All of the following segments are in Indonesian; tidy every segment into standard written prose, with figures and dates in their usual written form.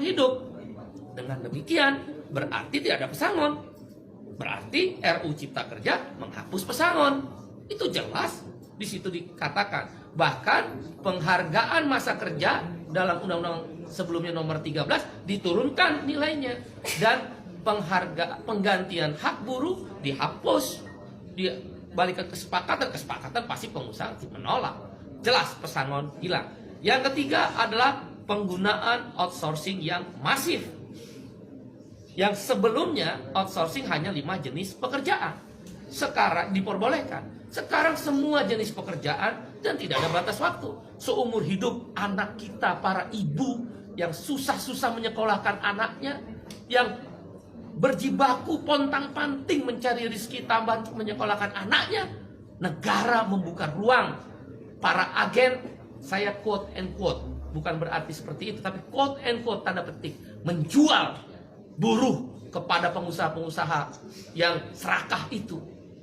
hidup. Dengan demikian berarti tidak ada pesangon. Berarti RUU Cipta Kerja menghapus pesangon. Itu jelas di situ dikatakan. Bahkan penghargaan masa kerja dalam undang-undang sebelumnya nomor 13 diturunkan nilainya, dan penggantian hak buruh dihapus. Balik ke kesepakatan pasti pengusaha menolak. Jelas pesangon hilang. Yang ketiga adalah penggunaan outsourcing yang masif. Yang sebelumnya outsourcing hanya 5 jenis pekerjaan. Sekarang diperbolehkan. Sekarang semua jenis pekerjaan dan tidak ada batas waktu. Seumur hidup anak kita, para ibu yang susah-susah menyekolahkan anaknya, yang berjibaku pontang-panting mencari rezeki tambahan untuk menyekolahkan anaknya, negara membuka ruang. Para agen, saya quote and quote, bukan berarti seperti itu, tapi quote and quote tanda petik, menjual buruh kepada pengusaha-pengusaha yang serakah itu.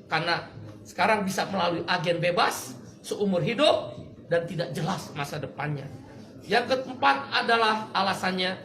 Karena sekarang bisa melalui agen bebas seumur hidup dan tidak jelas masa depannya. Yang keempat adalah alasannya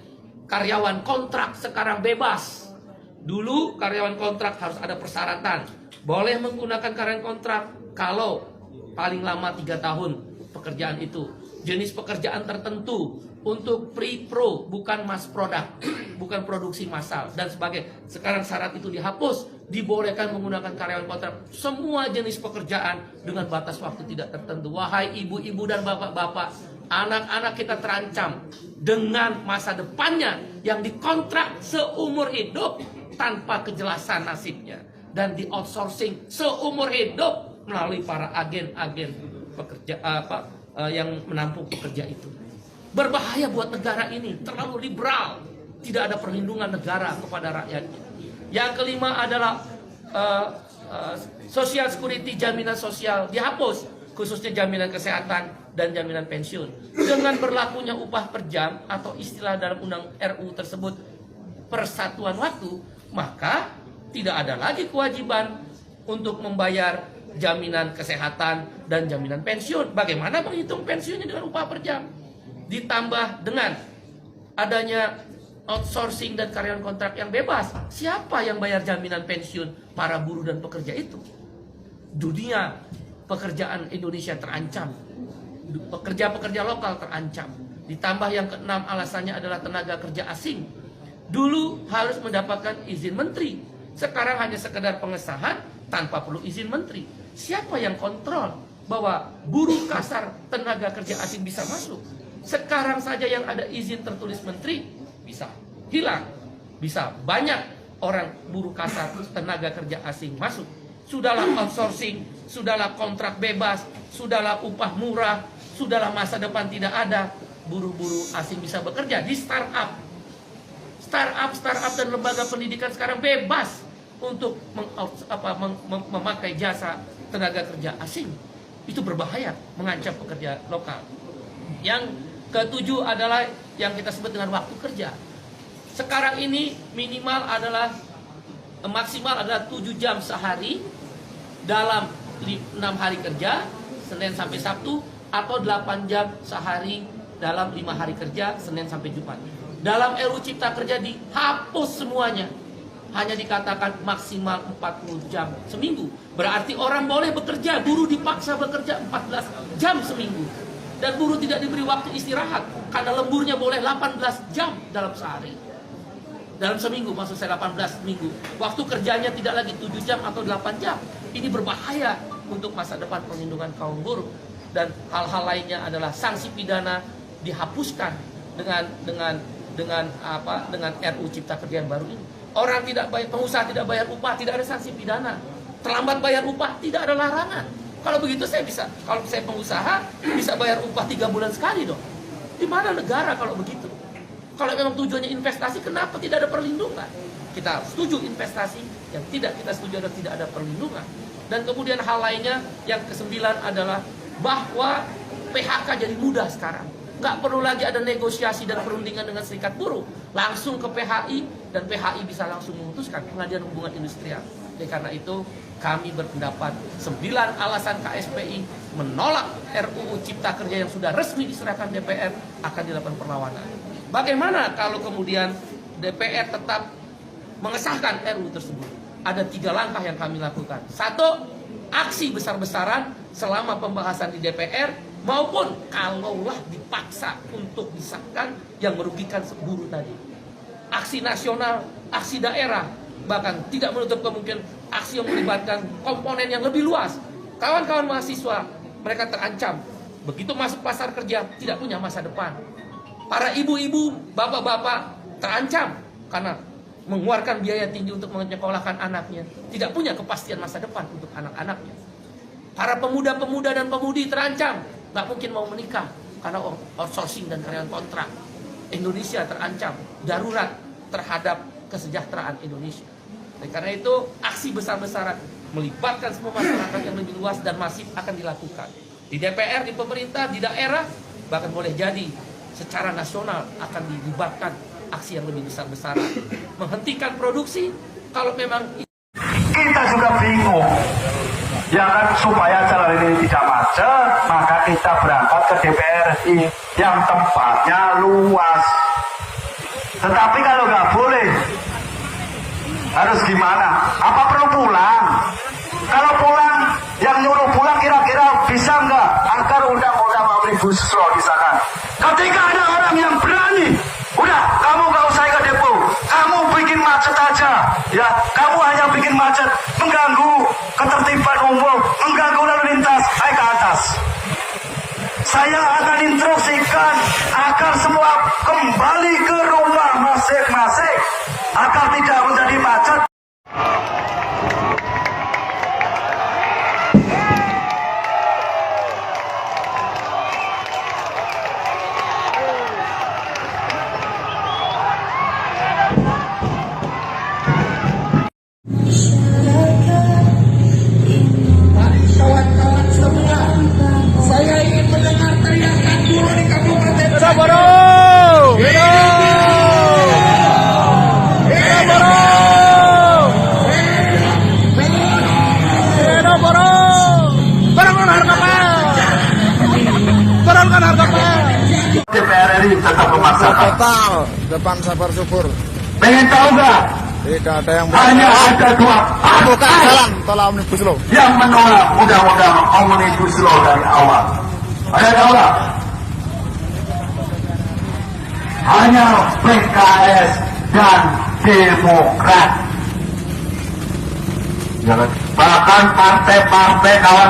karyawan kontrak sekarang bebas. Dulu karyawan kontrak harus ada persyaratan. Boleh menggunakan karyawan kontrak kalau paling lama 3 tahun pekerjaan itu. Jenis pekerjaan tertentu, untuk pre-pro, bukan mass product, bukan produksi massal dan sebagainya. Sekarang syarat itu dihapus, dibolehkan menggunakan karyawan kontrak semua jenis pekerjaan dengan batas waktu tidak tertentu. Wahai ibu-ibu dan bapak-bapak, anak-anak kita terancam dengan masa depannya yang dikontrak seumur hidup tanpa kejelasan nasibnya dan di outsourcing seumur hidup melalui para agen-agen pekerja yang menampung pekerja itu. Berbahaya buat negara ini, terlalu liberal, tidak ada perlindungan negara kepada rakyatnya. Yang kelima adalah social security, jaminan sosial dihapus, khususnya jaminan kesehatan dan jaminan pensiun. Dengan berlakunya upah per jam atau istilah dalam undang RU tersebut persatuan waktu, maka tidak ada lagi kewajiban untuk membayar jaminan kesehatan dan jaminan pensiun. Bagaimana menghitung pensiunnya dengan upah per jam? Ditambah dengan adanya outsourcing dan karyawan kontrak yang bebas, siapa yang bayar jaminan pensiun para buruh dan pekerja itu? Dunia pekerjaan Indonesia terancam, pekerja-pekerja lokal terancam. Ditambah yang keenam alasannya adalah tenaga kerja asing. Dulu harus mendapatkan izin menteri, sekarang hanya sekedar pengesahan tanpa perlu izin menteri. Siapa yang kontrol bahwa buruh kasar tenaga kerja asing bisa masuk? Sekarang saja yang ada izin tertulis menteri bisa hilang, bisa banyak orang buruh kasar tenaga kerja asing masuk. Sudahlah outsourcing, sudahlah kontrak bebas, sudahlah upah murah, sudahlah masa depan tidak ada, buruh-buruh asing bisa bekerja di startup dan lembaga pendidikan sekarang bebas untuk memakai jasa tenaga kerja asing. Itu berbahaya, mengancam pekerja lokal. Yang ketujuh adalah yang kita sebut dengan waktu kerja. Sekarang ini minimal adalah maksimal adalah 7 jam sehari dalam 6 hari kerja, Senin sampai Sabtu, atau 8 jam sehari dalam 5 hari kerja, Senin sampai Jumat. Dalam RUU Cipta Kerja dihapus semuanya. Hanya dikatakan maksimal 40 jam seminggu. Berarti orang boleh bekerja, buruh dipaksa bekerja 14 jam seminggu. Dan buruh tidak diberi waktu istirahat karena lemburnya boleh 18 jam dalam sehari. Dalam seminggu, maksud saya 18 minggu. Waktu kerjanya tidak lagi 7 jam atau 8 jam. Ini berbahaya untuk masa depan perlindungan kaum buruh. Dan hal-hal lainnya adalah sanksi pidana dihapuskan dengan RUU Cipta Kerja yang baru ini. Orang tidak bayar, pengusaha tidak bayar upah, tidak ada sanksi pidana. Terlambat bayar upah, tidak ada larangan. Kalau begitu kalau saya pengusaha bisa bayar upah 3 bulan sekali dong. Di mana negara kalau begitu? Kalau memang tujuannya investasi, kenapa tidak ada perlindungan? Kita setuju investasi, yang tidak kita setuju adalah tidak ada perlindungan. Dan kemudian hal lainnya yang kesembilan adalah bahwa PHK jadi mudah sekarang. Nggak perlu lagi ada negosiasi dan perundingan dengan serikat buruh. Langsung ke PHI dan PHI bisa langsung memutuskan Pengadilan Hubungan Industrial. Oleh karena itu kami berpendapat 9 alasan KSPI menolak RUU Cipta Kerja yang sudah resmi diserahkan DPR akan dilakukan perlawanan. Bagaimana kalau kemudian DPR tetap mengesahkan RUU tersebut? Ada 3 langkah yang kami lakukan. 1, aksi besar-besaran selama pembahasan di DPR, maupun kalaulah dipaksa untuk disahkan yang merugikan buruh tadi. Aksi nasional, aksi daerah, bahkan tidak menutup kemungkinan aksi yang melibatkan komponen yang lebih luas. Kawan-kawan mahasiswa, mereka terancam. Begitu masuk pasar kerja, tidak punya masa depan. Para ibu-ibu, bapak-bapak terancam karena mengeluarkan biaya tinggi untuk menyekolahkan anaknya. Tidak punya kepastian masa depan untuk anak-anaknya. Para pemuda-pemuda dan pemudi terancam, nggak mungkin mau menikah karena outsourcing dan karyawan kontrak. Indonesia terancam, darurat terhadap kesejahteraan Indonesia. Dan karena itu aksi besar-besaran melibatkan semua masyarakat yang lebih luas dan masif akan dilakukan. Di DPR, di pemerintah, di daerah, bahkan boleh jadi secara nasional akan dilibatkan aksi yang lebih besar-besaran. Menghentikan produksi kalau memang kita juga bingung. Ya kan, supaya jalan ini tidak macet, maka kita berangkat ke DPR RI yang tempatnya luas. Tetapi kalau nggak boleh, harus gimana? Apa perlu pulang? Kalau pulang, yang nyuruh pulang kira-kira bisa nggak agar undang-undang Omnibus Law disahkan? Ketika ada orang yang berani, udah kamu nggak usah ke depo, kamu bikin macet aja, ya kamu hanya bikin macet, mengganggu ketertiban umum, mengganggu lalu lintas, naik ke atas. Saya akan instruksikan agar semua kembali ke rumah masing-masing agar tidak menjadi macet. Kawan-kawan semua, saya ingin mendengar teriakan buruh di Kabupaten Boro! Turunkan harga PL. DPR RI tetap memaksakan. Total depan sabar syukur. Pengen tahu nggak? Tidak ada yang Hanya ada 2 buka partai jalan tol Omnibus Law. yang menolak undang-undang Omnibus Law dari awal. Ada tahu nggak? Hanya PKS dan Demokrat. Bahkan partai-partai kawan.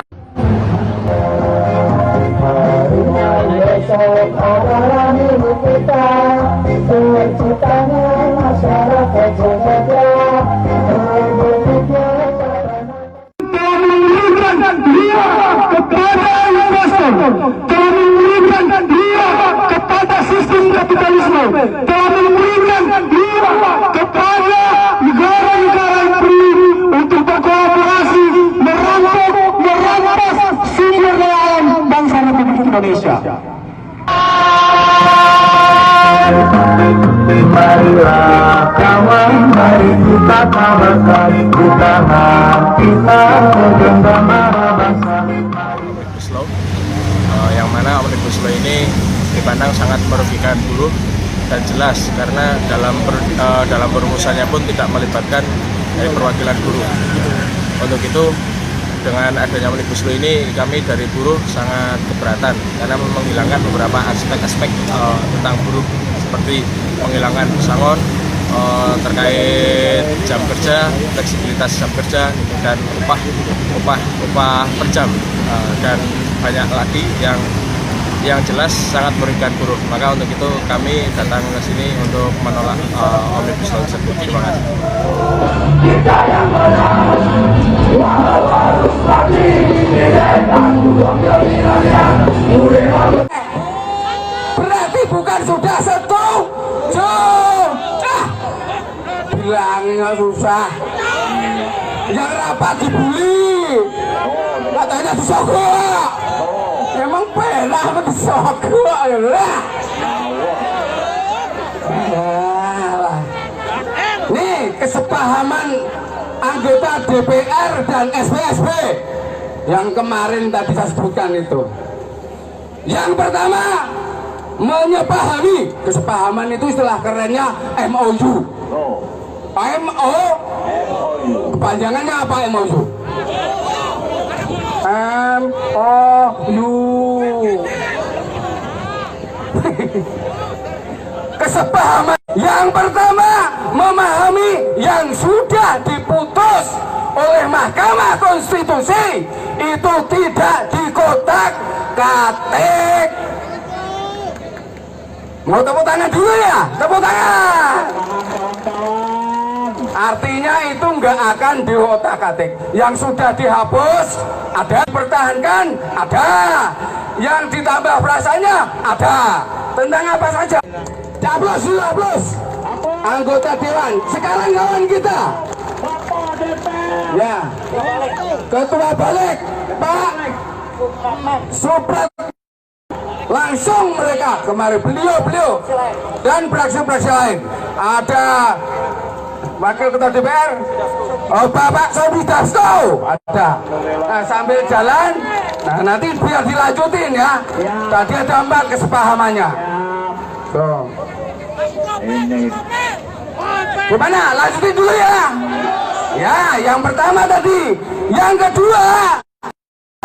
Marilah kawan, mari kita kabarkan usaha kita menggenggam bangsa. Omnibus Law, yang mana Omnibus Law ini dipandang sangat merugikan buruh dan jelas karena dalam perumusannya pun tidak melibatkan dari perwakilan buruh. Untuk itu dengan adanya Omnibus Law ini kami dari buruh sangat keberatan karena menghilangkan beberapa aspek-aspek tentang buruh seperti menghilangkan pesangon terkait jam kerja, fleksibilitas jam kerja dan upah per jam dan banyak lagi yang jelas sangat merugikan buruh. Maka untuk itu kami datang ke sini untuk menolak Omnibus Law tersebut. Terima kasih. berarti bukan sudah setuju. Bilangnya susah. Yang rapat dibully. Katanya disogok. Emang pelah apa disogok ya lah. Nih kesepahaman anggota DPR dan SPSP yang kemarin tadi saya sebutkan itu. Yang pertama, menyepahami. Kesepahaman itu istilah kerennya MOU. Kepanjangannya apa MOU? MOU. Kesepahaman yang pertama, memahami yang sudah diputus oleh Mahkamah Konstitusi itu tidak dikotak-katik. Mau tepuk tangan dulu ya? Tepuk tangan. Artinya itu nggak akan diotak-atik. Yang sudah dihapus ada, dipertahankan ada, yang ditambah frasanya ada. Tentang apa saja? Caplos dulu, caplos. Anggota Dewan. Sekarang kawan kita. Ya. Ketua Balik, Pak Suprat. Langsung mereka kemarin beliau dan fraksi-fraksi lain. Ada Wakil Ketua DPR, Bapak Sobi Dasko ada. Nah, sambil jalan, nah nanti biar dilanjutin ya. Tadi ada 4 kesepahamannya. So. Gimana? Lanjutin dulu ya. Ya, yang pertama tadi, yang kedua.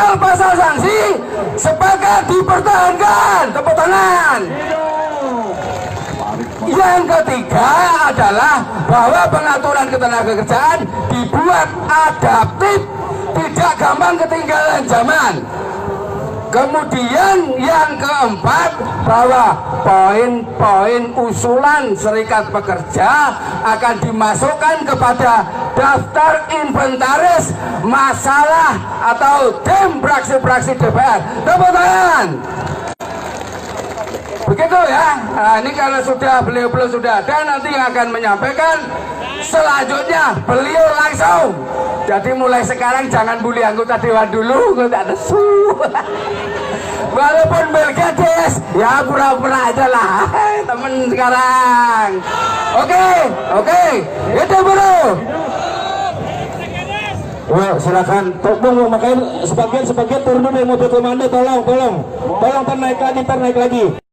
Pasal sanksi sepakat dipertahankan. Tepuk tangan. Yang ketiga adalah bahwa pengaturan ketenagakerjaan dibuat adaptif, tidak gampang ketinggalan zaman. Kemudian yang keempat, bahwa poin-poin usulan serikat pekerja akan dimasukkan kepada daftar inventaris masalah atau DIM fraksi-fraksi DPR. Tepuk tangan. Begitu ya. Nah, ini karena sudah beliau sudah ada, nanti yang akan menyampaikan selanjutnya beliau langsung. Jadi mulai sekarang jangan bully anggota dewan dulu, nggak nesu. Walaupun Belgades, ya pura-pura aja lah, temen sekarang. Oke, itu bro. Wah, silakan. Tolong, makanya sebagian turun dari mobil komando, tolong naik lagi.